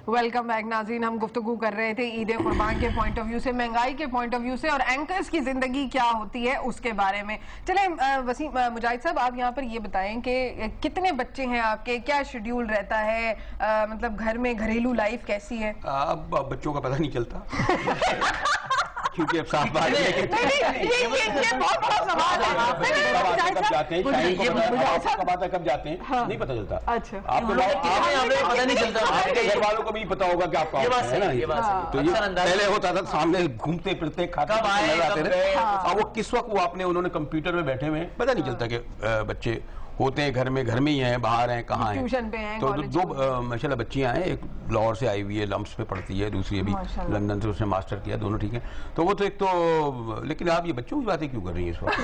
Welcome back ناظرین. ہم گفتگو کر رہے تھے عید قربان کے پوائنٹ آف ویو سے, مہنگائی کے پوائنٹ آف ویو سے, اور اینکرز کی زندگی کیا ہوتی ہے اس کے بارے میں. چلیں وسیم مجاہد صاحب, آپ یہاں پر یہ بتائیں کہ کتنے بچے ہیں آپ کے, کیا شیڈیول رہتا ہے, مطلب گھر میں گھریلو لائف کیسی ہے؟ اب بچوں کا پتہ نہیں چلتا کیونکہ اب صاف بات ہے یہ بہت بڑا سوال ہے. کب جاتے ہیں, کب آتا ہے, کب جاتے ہیں, نہیں پتہ چلتا. اچھا, آپ کو پتہ نہیں چلتا, آپ کے گھر والوں کو بھی پتا ہوگا کہ آپ کا تو پہلے ہوتا تھا سامنے گھومتے پھرتے کھاتے آتے تھے, اور وہ کس وقت وہ انہوں نے کمپیوٹر میں بیٹھے ہوئے, پتہ نہیں چلتا کہ بچے ہوتے ہیں گھر میں ہی ہیں, باہر ہیں, کہاں ہیں. تو دو ماشاءاللہ بچیاں ہیں, ایک لاہور سے آئی ہوئی ہے, لمپس پہ پڑھتی ہے, دوسری ابھی لندن سے اس نے ماسٹر کیا, دونوں ٹھیک ہیں. تو وہ تو ایک تو, لیکن آپ یہ بچوں کی باتیں کیوں کر رہی ہیں اس وقت؟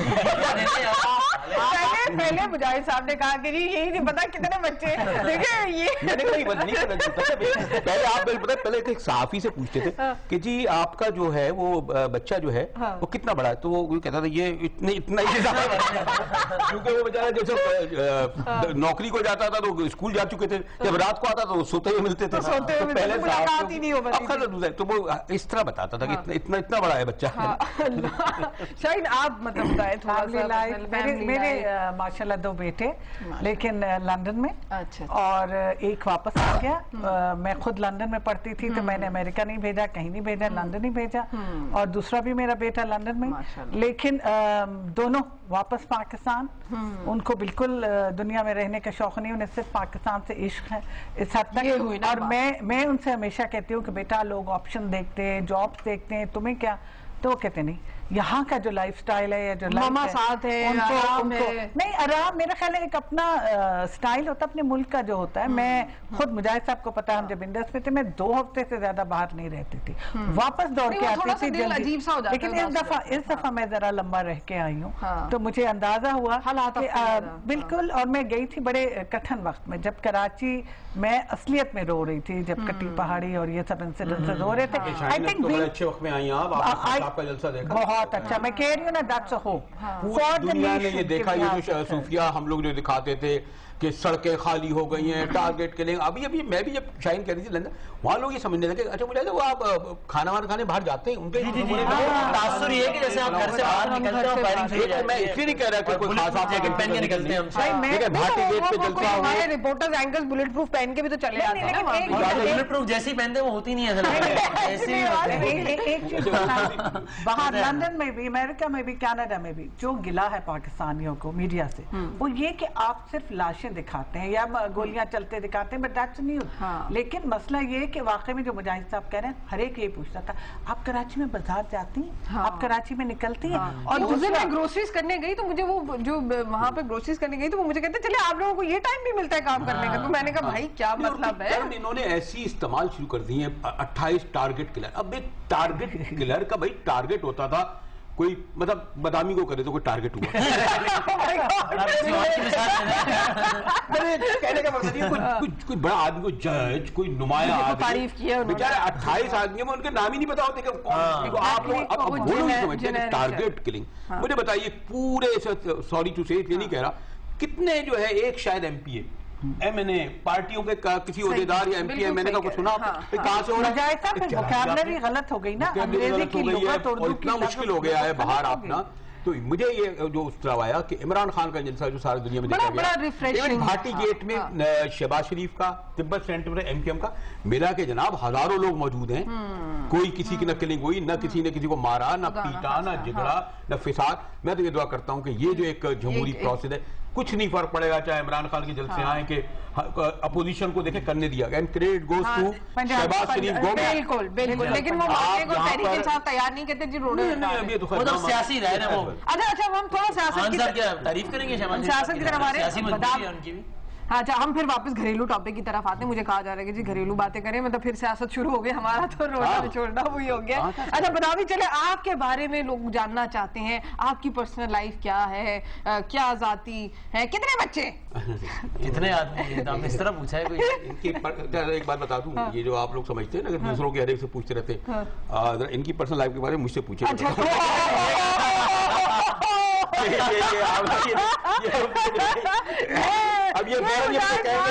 پہلے مجاہد صاحب نے کہا کہ یہی نہیں پتا کتنے بچے ہیں, دیکھیں یہ میں نے کہا نہیں پتا چلتا. پہلے آپ پہلے ایک صحافی سے پوچھتے تھے کہ جی آپ کا جو ہے وہ بچہ جو ہے وہ کتنا بڑا ہے, تو وہ کہتا تھا یہ اتنا ہی, کیونکہ وہ بیچارہ جیسے نوکری کو جاتا تھا تو اسکول جا چکے تھے, جب رات کو آتا تو سوتے ہی ملتے تھے, تو وہ اس طرح بتاتا تھا کہ اتنا بڑا ہے بچہ. شاید آپ مطلب بتائیں تھوڑا سا. میرے ماشاءاللہ 2 بیٹے, لیکن لندن میں, اور ایک واپس آ گیا. میں خود لندن میں پڑھتی تھی تو میں نے امریکہ نہیں بھیجا, کہیں نہیں بھیجا, لندن ہی بھیجا, اور دوسرا بھی میرا بیٹا لندن میں. لیکن دونوں واپس پاکستان, ان کو بالکل دنیا میں رہنے کا شوق نہیں, انہیں صرف پاکستان سے عشق ہے اس حد تک. اور میں ان سے ہمیشہ کہتی ہوں کہ بیٹا لوگ آپشن دیکھتے ہیں, جابس دیکھتے ہیں, تمہیں کیا, تو وہ کہتے نہیں یہاں کا جو لائف سٹائل ہے, یا جو ماما ساتھ ہے, آرام ہے. نہیں آرام, میرا خیال ہے ایک اپنا سٹائل ہوتا ہے, اپنے ملک کا جو ہوتا ہے. میں خود مجاہد صاحب کو پتا, ہم جب انڈس میں تھے میں 2 ہفتے سے زیادہ باہر نہیں رہتی تھی, واپس دوڑ کے آتی تھی جلدی. لیکن اس دفعہ میں ذرا لمبا رہ کے آئی ہوں, تو مجھے اندازہ ہوا بالکل. اور میں گئی تھی بڑے کٹھن وقت میں, جب کراچی میں اصلیت میں رو رہی تھی, جب کٹی پہاڑی اور یہ سب انسیڈنٹس ہو رہے تھے. اچھے وقت میں آئی آپ, آپ کا جلسہ دیکھا بہت اچھا. میں کہہ رہی ہوں نا, that's a hope. پوری دنیا نے یہ دیکھا, یہ جو صوفیہ ہم لوگ جو دکھاتے تھے کہ سڑکیں خالی ہو گئی ہیں, ٹارگٹ کے لیں. ابھی میں بھی جب شاہین کہہ رہی تھی لندن, وہاں لوگ یہ سمجھنے لگے, اچھا مجھے وہ آپ کھانا وانا کھانے باہر جاتے ہیں, ان کے تاثر یہ ہے کہ جیسے آپ گھر سے باہر نکلتے ہیں, میں اس لیے نہیں کہہ رہا کہ کوئی خاص آپ پہن کے نکلتے ہیں, بھارتی گیٹ پہ چلتا ہوں, ہمارے رپورٹرز اینکرز بلٹ پروف پہن کے بھی تو چلے آتے ہیں نا. بلٹ پروف جیسی پہنتے وہ ہوتی نہیں ہے. باہر لندن میں بھی, امریکہ میں بھی, کینیڈا میں بھی جو گلا ہے پاکستانیوں کو میڈیا سے, وہ یہ کہ آپ صرف لاشیں دکھاتے ہیں یا گولیاں چلتے دکھاتے ہیں, بٹ دیٹس نیوز. لیکن مسئلہ یہ کہ واقعی میں جو مجاہد صاحب کہہ رہے ہیں, ہر ایک یہ پوچھتا تھا آپ کراچی میں بازار جاتی ہیں, آپ کراچی میں نکلتی ہیں. اور دوسرے میں گروسریز کرنے گئی تو مجھے وہ جو وہاں پہ گروسریز کرنے گئی تو وہ مجھے کہتے چلے آپ لوگوں کو یہ ٹائم بھی ملتا ہے کام کرنے کا. تو میں نے کہا بھائی کیا مطلب ہے, انہوں نے ایسی استعمال شروع کر دی ہیں 28 ٹارگٹ کلر. اب ایک ٹارگٹ کلر کا بھائی ٹارگٹ ہوتا تھا کوئی, مطلب بدامی کو کرے تو کوئی ٹارگٹ ہوا. کہنے کا مقصد یہ کوئی بڑا آدمی, کوئی جج, کوئی نمایاں آدمی, بیچارے 28 آدمیوں میں ان کے نام ہی نہیں پتا ہوتے کہ کون. آپ لوگ اب بولو نہیں سمجھتے کہ ٹارگٹ کلنگ. مجھے بتائیے پورے, سوری ٹو سے یہ نہیں کہہ رہا, کتنے جو ہے ایک شاید M P A M N A پارٹیوں کے کسی عہدیدار یا M P M N A کا کچھ سنا کہاں سے ہو رہا ہے, ووکیبلری غلط ہو گئی نا, انگریزی کی لغت اردو کی, اتنا مشکل ہو گیا ہے باہر آپنا. تو مجھے یہ جو اس طرح آیا کہ عمران خان کا جلسہ جو ساری دنیا میں دیکھا گیا, بھارتی گیٹ میں شہباز شریف کا, تبت سینٹر میں ایم کیو ایم کا ملا کے جناب ہزاروں لوگ موجود ہیں, کوئی کسی کی نہ کلنگ ہوئی, نہ کسی نے کسی کو مارا, نہ پیٹا, نہ جھگڑا, نہ فساد. میں تو یہ دعا کرتا ہوں کہ یہ جو ایک جمہوری پروسیس ہے, کچھ نہیں فرق پڑے گا چاہے عمران خان کے جلسے آئیں کہ اپوزیشن کو دیکھیں کرنے دیا گیا, and credit goes to Shahbaz Sharif. بالکل بالکل, لیکن وہ معاملے کو تحریک انصاف تیار نہیں کہتے جی روڈ وہ سیاسی رہ رہے ہیں. وہ اچھا ہم تھوڑا سیاست کی تعریف کریں گے, سیاست کی طرف آ اچھا ہم پھر واپس گھریلو ٹاپک کی طرف آتے ہیں. مجھے کہا جا رہا ہے کہ جی گھریلو باتیں کریں, مطلب پھر سیاست شروع ہو گئی, ہمارا تو روڈ چھوڑنا وہی ہو گیا. اچھا بتا بھی چلے آپ کے بارے میں لوگ جاننا چاہتے ہیں, آپ کی پرسنل لائف کیا ہے, کیا ذاتی ہے, کتنے بچے, کتنے آدمی, آپ اس طرح پوچھا ہے کوئی. ایک بات بتا دوں, یہ جو آپ لوگ سمجھتے ہیں نا کہ دوسروں کے ہر ایک سے پوچھتے رہتے ہیں, ان کی پرسنل لائف کے بارے میں مجھ سے پوچھیں. اب یہ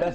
10